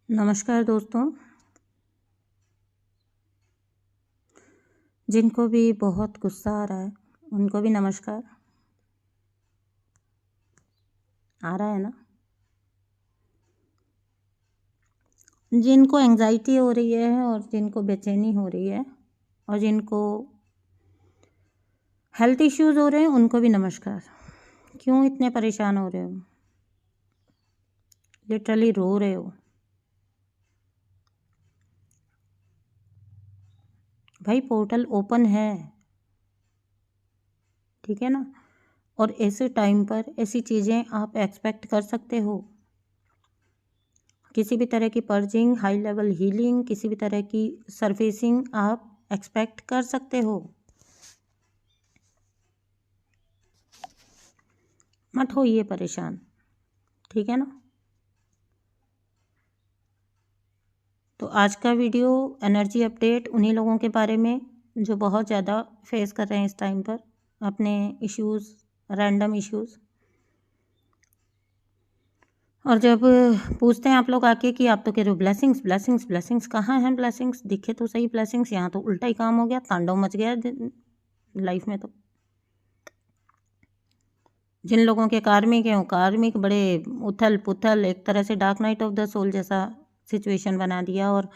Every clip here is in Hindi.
नमस्कार दोस्तों। जिनको भी बहुत गुस्सा आ रहा है उनको भी नमस्कार। आ रहा है ना? जिनको एंजाइटी हो रही है और जिनको बेचैनी हो रही है और जिनको हेल्थ इश्यूज हो रहे हैं उनको भी नमस्कार। क्यों इतने परेशान हो रहे हो? लिटरली रो रहे हो भाई। पोर्टल ओपन है, ठीक है ना? और ऐसे टाइम पर ऐसी चीज़ें आप एक्सपेक्ट कर सकते हो? किसी भी तरह की पर्जिंग, हाई लेवल हीलिंग, किसी भी तरह की सरफेसिंग आप एक्सपेक्ट कर सकते हो? मत होइए परेशान, ठीक है ना? तो आज का वीडियो एनर्जी अपडेट उन्हीं लोगों के बारे में जो बहुत ज़्यादा फेस कर रहे हैं इस टाइम पर अपने इश्यूज़, रैंडम इश्यूज़। और जब पूछते हैं आप लोग आके कि आप तो कह रहे हो ब्लेसिंग्स ब्लेसिंग्स ब्लेसिंग्स, कहाँ हैं ब्लेसिंग्स? दिखे तो सही ब्लेसिंग्स। यहाँ तो उल्टा ही काम हो गया, तांडव मच गया लाइफ में। तो जिन लोगों के कार्मिक हैं वो कार्मिक बड़े उथल पुथल, एक तरह से dark night of the soul जैसा सिचुएशन बना दिया। और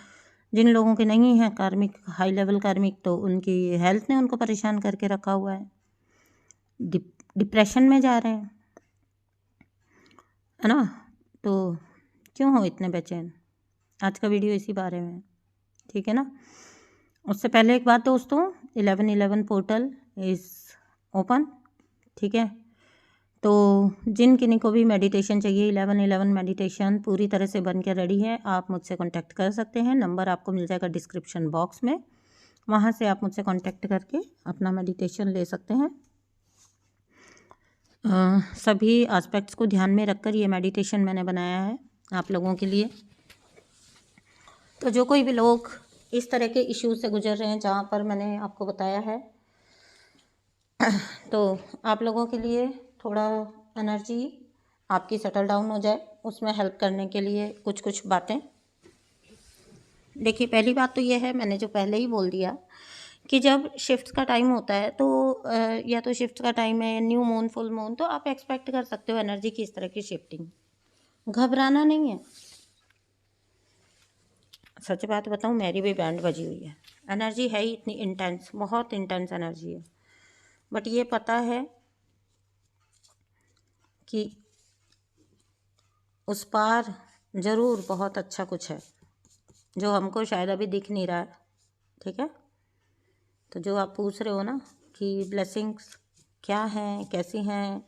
जिन लोगों के नहीं है कार्मिक, हाई लेवल कार्मिक, तो उनकी हेल्थ ने उनको परेशान करके रखा हुआ है, डिप्रेशन में जा रहे हैं, है ना? तो क्यों हो इतने बेचैन? आज का वीडियो इसी बारे में है, ठीक है ना? उससे पहले एक बात दोस्तों, 11/11 पोर्टल इज़ ओपन, ठीक है? तो जिन किन्हीं को भी मेडिटेशन चाहिए, 11/11 मेडिटेशन पूरी तरह से बन के रेडी है। आप मुझसे कांटेक्ट कर सकते हैं, नंबर आपको मिल जाएगा डिस्क्रिप्शन बॉक्स में, वहाँ से आप मुझसे कांटेक्ट करके अपना मेडिटेशन ले सकते हैं। सभी एस्पेक्ट्स को ध्यान में रखकर ये मेडिटेशन मैंने बनाया है आप लोगों के लिए। तो जो कोई भी लोग इस तरह के इश्यूज से गुजर रहे हैं जहाँ पर मैंने आपको बताया है, तो आप लोगों के लिए थोड़ा एनर्जी आपकी सेटल डाउन हो जाए, उसमें हेल्प करने के लिए कुछ कुछ बातें। देखिए, पहली बात तो ये है, मैंने जो पहले ही बोल दिया कि जब शिफ्ट का टाइम होता है तो या तो शिफ्ट का टाइम है, न्यू मून, फुल मून, तो आप एक्सपेक्ट कर सकते हो एनर्जी की इस तरह की शिफ्टिंग। घबराना नहीं है। सच बात बताऊँ, मेरी भी बैंड बजी हुई है। एनर्जी है ही इतनी इंटेंस, बहुत इंटेंस एनर्जी है। बट ये पता है कि उस पार ज़रूर बहुत अच्छा कुछ है जो हमको शायद अभी दिख नहीं रहा है, ठीक है? तो जो आप पूछ रहे हो ना कि ब्लेसिंग्स क्या हैं, कैसी हैं,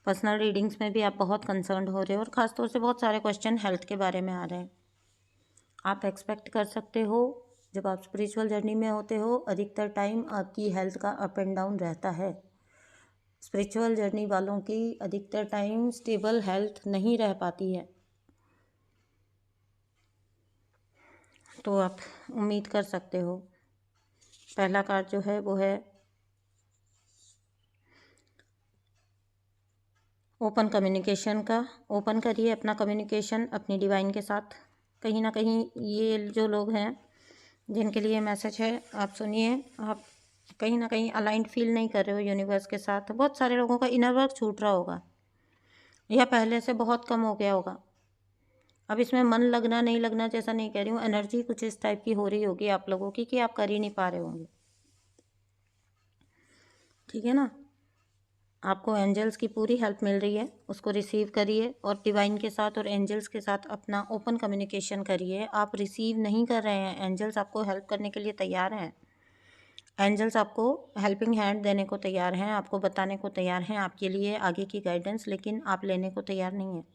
पर्सनल रीडिंग्स में भी आप बहुत कंसर्न्ड हो रहे हो और ख़ासतौर से बहुत सारे क्वेश्चन हेल्थ के बारे में आ रहे हैं। आप एक्सपेक्ट कर सकते हो, जब आप स्पिरिचुअल जर्नी में होते हो अधिकतर टाइम आपकी हेल्थ का अप एंड डाउन रहता है। स्पिरिचुअल जर्नी वालों की अधिकतर टाइम स्टेबल हेल्थ नहीं रह पाती है। तो आप उम्मीद कर सकते हो। पहला कार्ड जो है वो है ओपन कम्युनिकेशन का। ओपन करिए अपना कम्युनिकेशन अपनी डिवाइन के साथ। कहीं ना कहीं ये जो लोग हैं जिनके लिए मैसेज है, आप सुनिए। आप कहीं ना कहीं अलाइंड फील नहीं कर रहे हो यूनिवर्स के साथ। बहुत सारे लोगों का इनर वर्क छूट रहा होगा या पहले से बहुत कम हो गया होगा। अब इसमें मन लगना नहीं लगना जैसा नहीं कह रही हूँ, एनर्जी कुछ इस टाइप की हो रही होगी आप लोगों की कि आप कर ही नहीं पा रहे होंगे, ठीक है ना? आपको एंजल्स की पूरी हेल्प मिल रही है, उसको रिसीव करिए और डिवाइन के साथ और एंजल्स के साथ अपना ओपन कम्युनिकेशन करिए। आप रिसीव नहीं कर रहे हैं, एंजल्स आपको हेल्प करने के लिए तैयार हैं। एंजल्स आपको हेल्पिंग हैंड देने को तैयार हैं, आपको बताने को तैयार हैं आपके लिए आगे की गाइडेंस, लेकिन आप लेने को तैयार नहीं हैं।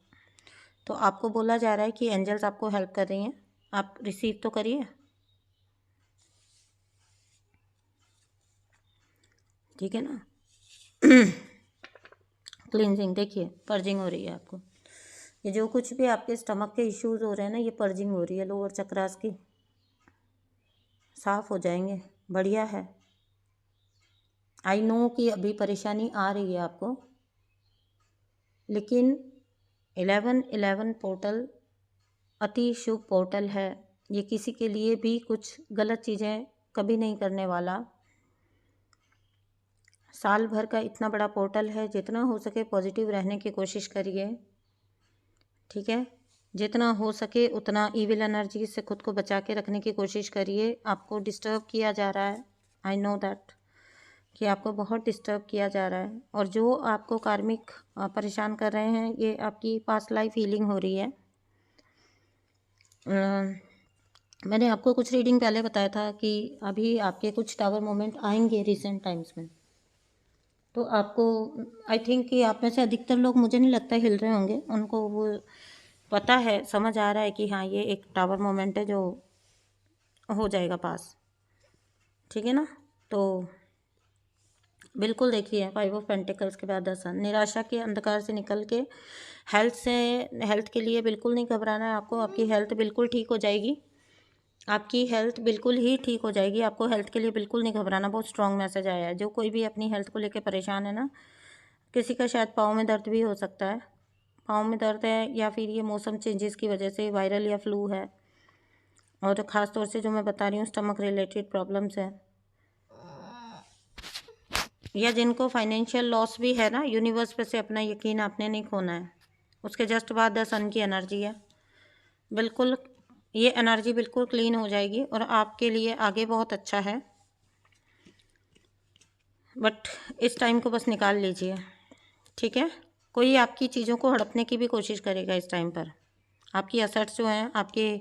तो आपको बोला जा रहा है कि एंजल्स आपको हेल्प कर रही हैं, आप रिसीव तो करिए, ठीक है ना? क्लींजिंग, देखिए पर्जिंग हो रही है आपको। ये जो कुछ भी आपके स्टमक के इश्यूज हो रहे हैं ना, ये पर्जिंग हो रही है, लोअर चक्रास की साफ हो जाएंगे। बढ़िया है। आई नो कि अभी परेशानी आ रही है आपको, लेकिन 11/11 पोर्टल अति शुभ पोर्टल है। ये किसी के लिए भी कुछ गलत चीज़ें कभी नहीं करने वाला। साल भर का इतना बड़ा पोर्टल है, जितना हो सके पॉजिटिव रहने की कोशिश करिए, ठीक है। जितना हो सके उतना इविल एनर्जी से खुद को बचा के रखने की कोशिश करिए। आपको डिस्टर्ब किया जा रहा है, आई नो दैट, कि आपको बहुत डिस्टर्ब किया जा रहा है। और जो आपको कार्मिक परेशान कर रहे हैं, ये आपकी पास्ट लाइफ हीलिंग हो रही है। मैंने आपको कुछ रीडिंग पहले बताया था कि अभी आपके कुछ टावर मोमेंट आएंगे रिसेंट टाइम्स में। तो आपको, आई थिंक कि आप में से अधिकतर लोग, मुझे नहीं लगता हिल रहे होंगे, उनको वो पता है, समझ आ रहा है कि हाँ ये एक टावर मोमेंट है जो हो जाएगा पास, ठीक है ना। तो बिल्कुल देखिए, 5 ऑफ पेंटिकल्स के बाद 10 सन, निराशा के अंधकार से निकल के हेल्थ के लिए बिल्कुल नहीं घबराना है आपको। आपकी हेल्थ बिल्कुल ठीक हो जाएगी, आपकी हेल्थ बिल्कुल ही ठीक हो जाएगी। आपको हेल्थ के लिए बिल्कुल नहीं घबराना। बहुत स्ट्रॉन्ग मैसेज आया है। जो कोई भी अपनी हेल्थ को लेकर परेशान है ना, किसी का शायद पाँव में दर्द भी हो सकता है, पाँव में दर्द है, या फिर ये मौसम चेंजेस की वजह से वायरल या फ्लू है, और ख़ास तौर से जो मैं बता रही हूँ स्टमक रिलेटेड प्रॉब्लम्स है, या जिनको फाइनेंशियल लॉस भी है ना, यूनिवर्स पे से अपना यकीन आपने नहीं खोना है। उसके जस्ट बाद 10 सन की एनर्जी है। बिल्कुल ये एनर्जी बिल्कुल क्लीन हो जाएगी और आपके लिए आगे बहुत अच्छा है। बट इस टाइम को बस निकाल लीजिए, ठीक है। कोई आपकी चीज़ों को हड़पने की भी कोशिश करेगा इस टाइम पर। आपकी असेट्स जो हैं, आपके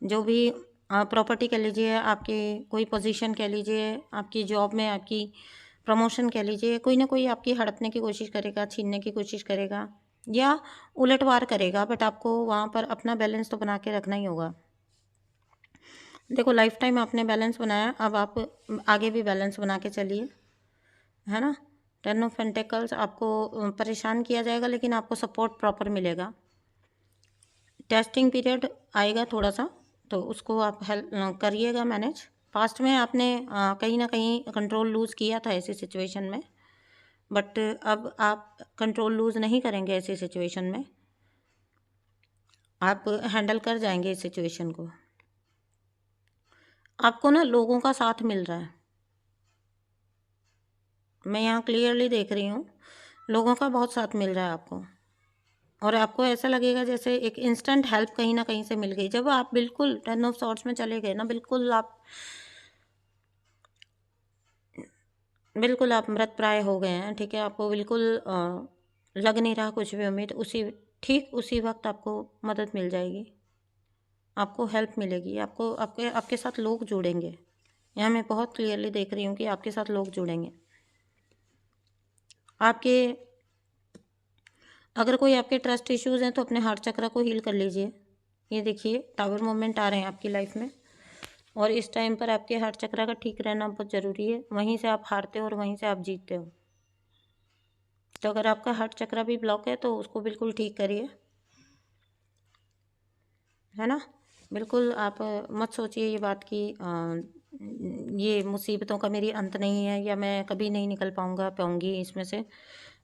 जो भी प्रॉपर्टी कह लीजिए, आपके कोई पोजीशन कह लीजिए, आपकी जॉब में आपकी प्रमोशन कह लीजिए, कोई ना कोई आपकी हड़पने की कोशिश करेगा, छीनने की कोशिश करेगा या उलटवार करेगा। बट आपको वहाँ पर अपना बैलेंस तो बना के रखना ही होगा। देखो, लाइफ टाइम आपने बैलेंस बनाया, अब आप आगे भी बैलेंस बना के चलिए, है ना। 10 ऑफ पेंटिकल्स, आपको परेशान किया जाएगा लेकिन आपको सपोर्ट प्रॉपर मिलेगा। टेस्टिंग पीरियड आएगा थोड़ा सा, तो उसको आप हेल्प करिएगा मैनेज। पास्ट में आपने कहीं ना कहीं कंट्रोल लूज़ किया था ऐसी सिचुएशन में, बट अब आप कंट्रोल लूज़ नहीं करेंगे ऐसी सिचुएशन में। आप हैंडल कर जाएंगे इस सिचुएशन को। आपको ना लोगों का साथ मिल रहा है, मैं यहाँ क्लियरली देख रही हूँ, लोगों का बहुत साथ मिल रहा है आपको। और आपको ऐसा लगेगा जैसे एक इंस्टेंट हेल्प कहीं ना कहीं से मिल गई। जब आप बिल्कुल 10 ऑफ सॉर्ट्स में चले गए ना, बिल्कुल आप मृत प्राय हो गए हैं, ठीक है। आपको बिल्कुल लग नहीं रहा कुछ भी उम्मीद, ठीक उसी वक्त आपको मदद मिल जाएगी, आपको हेल्प मिलेगी, आपको आपके आपके साथ लोग जुड़ेंगे। यहाँ मैं बहुत क्लियरली देख रही हूँ कि आपके साथ लोग जुड़ेंगे। आपके अगर कोई आपके ट्रस्ट इश्यूज़ हैं तो अपने हार्ट चक्र को हील कर लीजिए। ये देखिए, टावर मोमेंट आ रहे हैं आपकी लाइफ में, और इस टाइम पर आपके हार्ट चक्र का ठीक रहना बहुत ज़रूरी है। वहीं से आप हारते हो और वहीं से आप जीतते हो। तो अगर आपका हार्ट चक्र भी ब्लॉक है तो उसको बिल्कुल ठीक करिए, है ना। बिल्कुल आप मत सोचिए ये बात कि ये मुसीबतों का मेरी अंत नहीं है, या मैं कभी नहीं निकल पाऊँगी इसमें से।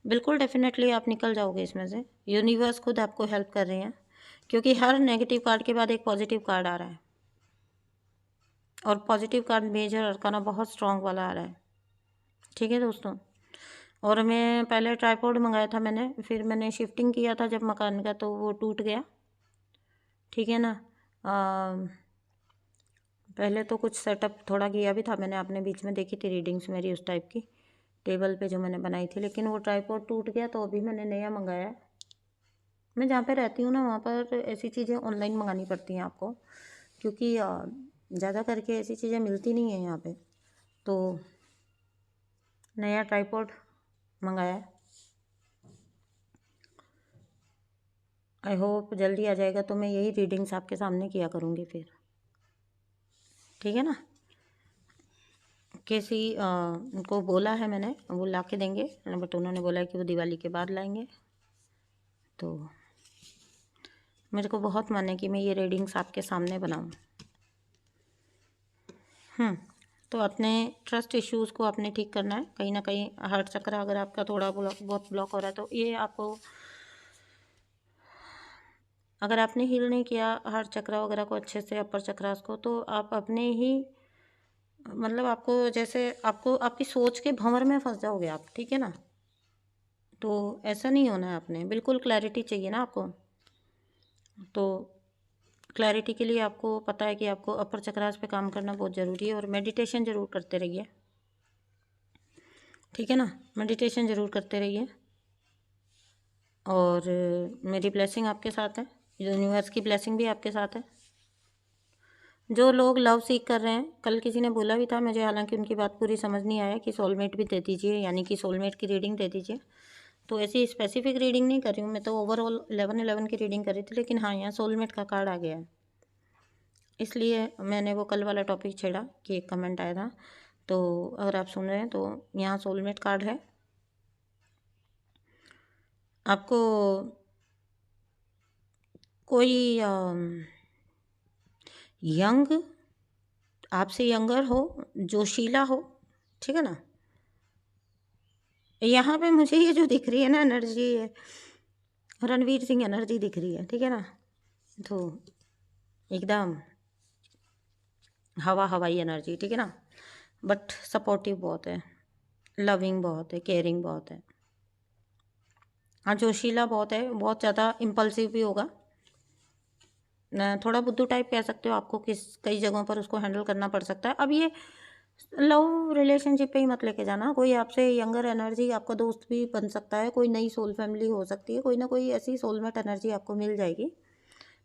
बिल्कुल डेफिनेटली आप निकल जाओगे इसमें से। यूनिवर्स खुद आपको हेल्प कर रही हैं, क्योंकि हर नेगेटिव कार्ड के बाद एक पॉजिटिव कार्ड आ रहा है, और पॉजिटिव कार्ड मेजर अरकाना बहुत स्ट्रॉन्ग वाला आ रहा है, ठीक है दोस्तों। और मैं पहले ट्राइपॉड मंगाया था मैंने, फिर मैंने शिफ्टिंग किया था जब मकान का, तो वो टूट गया, ठीक है ना। पहले तो कुछ सेटअप थोड़ा किया भी था मैंने, आपने बीच में देखी थी रीडिंग्स मेरी उस टाइप की, टेबल पे जो मैंने बनाई थी, लेकिन वो ट्राइपॉड टूट गया, तो अभी मैंने नया मंगाया है। मैं जहाँ पे रहती हूँ ना, वहाँ पर ऐसी चीज़ें ऑनलाइन मंगानी पड़ती हैं आपको, क्योंकि ज़्यादा करके ऐसी चीज़ें मिलती नहीं हैं यहाँ पे। तो नया ट्राइपॉड मंगाया है, आई होप जल्दी आ जाएगा, तो मैं यही रीडिंग्स आपके सामने किया करूँगी फिर, ठीक है ना। कैसी उनको बोला है मैंने, वो ला के देंगे, बट उन्होंने बोला है कि वो दिवाली के बाद लाएंगे। तो मेरे को बहुत मन है कि मैं ये रीडिंग्स आपके सामने बनाऊं। तो अपने ट्रस्ट इश्यूज़ को आपने ठीक करना है। कहीं ना कहीं हार्ट चक्र अगर आपका थोड़ा बहुत ब्लॉक हो रहा है, तो ये आपको अगर आपने हील नहीं किया हार्ट चक्र वगैरह को अच्छे से, अपर चक्रास को, तो आप अपने ही मतलब आपको जैसे आपको आपकी सोच के भंवर में फंस जाओगे आप, ठीक है ना। तो ऐसा नहीं होना है, आपने बिल्कुल क्लैरिटी चाहिए ना आपको। तो क्लैरिटी के लिए आपको पता है कि आपको अपर चक्रास पे काम करना बहुत ज़रूरी है, और मेडिटेशन ज़रूर करते रहिए, ठीक है ना। मेडिटेशन ज़रूर करते रहिए, और मेरी ब्लेसिंग आपके साथ है, यूनिवर्स की ब्लेसिंग भी आपके साथ है। जो लोग लव सीख कर रहे हैं, कल किसी ने बोला भी था मुझे, हालांकि उनकी बात पूरी समझ नहीं आया, कि सोलमेट भी दे दीजिए, यानी कि सोलमेट की रीडिंग दे दीजिए। तो ऐसी स्पेसिफिक रीडिंग नहीं कर रही हूँ मैं, तो ओवरऑल 11-11 की रीडिंग कर रही थी, लेकिन हाँ यहाँ सोलमेट का कार्ड आ गया है, इसलिए मैंने वो कल वाला टॉपिक छेड़ा कि एक कमेंट आया था। तो अगर आप सुन रहे हैं तो यहाँ सोलमेट कार्ड है। आपको कोई यंग, आपसे यंगर हो, जोशीला हो, ठीक है ना। यहाँ पे मुझे ये जो दिख रही है ना एनर्जी, है रणवीर सिंह एनर्जी दिख रही है, ठीक है ना। तो एकदम हवाई एनर्जी, ठीक है ना। बट सपोर्टिव बहुत है, लविंग बहुत है, केयरिंग बहुत है। हाँ जोशीला बहुत है, बहुत ज़्यादा इम्पल्सिव भी होगा, थोड़ा बुद्धू टाइप कह सकते हो, आपको कई जगहों पर उसको हैंडल करना पड़ सकता है। अब ये लव रिलेशनशिप पे ही मत लेके जाना, कोई आपसे यंगर एनर्जी आपका दोस्त भी बन सकता है, कोई नई सोल फैमिली हो सकती है, कोई ना कोई ऐसी सोलमेट एनर्जी आपको मिल जाएगी,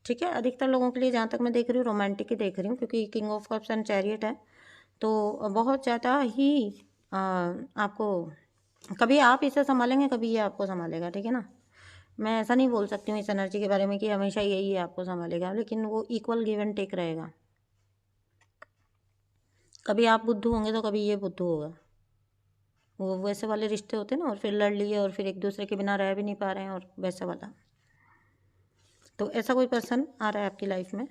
ठीक है। अधिकतर लोगों के लिए जहाँ तक मैं देख रही हूँ रोमांटिक ही देख रही हूँ, क्योंकि king of cups and chariot है, तो बहुत ज़्यादा ही आपको, कभी आप इसे संभालेंगे, कभी ये आपको संभालेगा, ठीक है ना। मैं ऐसा नहीं बोल सकती हूँ इस एनर्जी के बारे में कि हमेशा यही है आपको संभालेगा, लेकिन वो इक्वल गिव एंड टेक रहेगा। कभी आप बुद्धू होंगे तो कभी ये बुद्धू होगा, वो वैसे वाले रिश्ते होते हैं ना, और फिर लड़ लिए और फिर एक दूसरे के बिना रह भी नहीं पा रहे हैं, और वैसा वाला। तो ऐसा कोई पर्सन आ रहा है आपकी लाइफ में।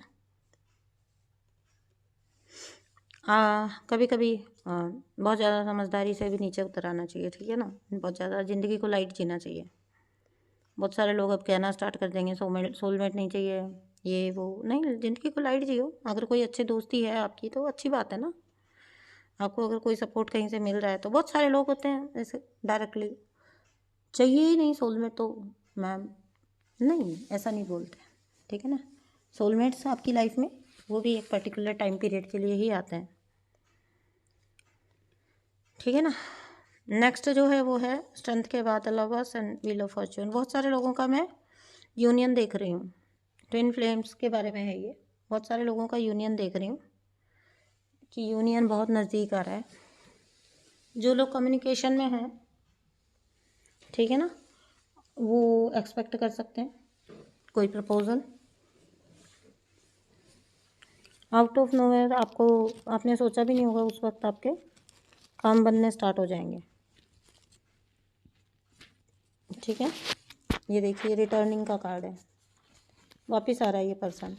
कभी कभी बहुत ज़्यादा समझदारी से भी नीचे उतर आना चाहिए, ठीक है ना। बहुत ज़्यादा ज़िंदगी को लाइट जीना चाहिए। बहुत सारे लोग अब कहना स्टार्ट कर देंगे सोलमेट नहीं चाहिए, ये वो नहीं, ज़िंदगी को लाइट जियो। अगर कोई अच्छी दोस्ती है आपकी तो अच्छी बात है ना, आपको अगर कोई सपोर्ट कहीं से मिल रहा है तो। बहुत सारे लोग होते हैं ऐसे डायरेक्टली चाहिए ही नहीं सोलमेट, तो मैम नहीं, ऐसा नहीं बोलते, ठीक है ना। सोलमेट्स आपकी लाइफ में वो भी एक पर्टिकुलर टाइम पीरियड के लिए ही आते हैं, ठीक है ना। नेक्स्ट जो है वो है स्ट्रेंथ के बाद lovers and wheel of Fortune. बहुत सारे लोगों का मैं यूनियन देख रही हूँ, ट्विन फ्लेम्स के बारे में है ये। बहुत सारे लोगों का यूनियन देख रही हूँ कि यूनियन बहुत नज़दीक आ रहा है। जो लोग कम्युनिकेशन में हैं, ठीक है ना, वो एक्सपेक्ट कर सकते हैं कोई प्रपोजल आउट ऑफ नोवेयर। आपको, आपने सोचा भी नहीं होगा उस वक्त आपके काम बनने स्टार्ट हो जाएंगे, ठीक है। ये देखिए रिटर्निंग का कार्ड है, वापस आ रहा है ये पर्सन।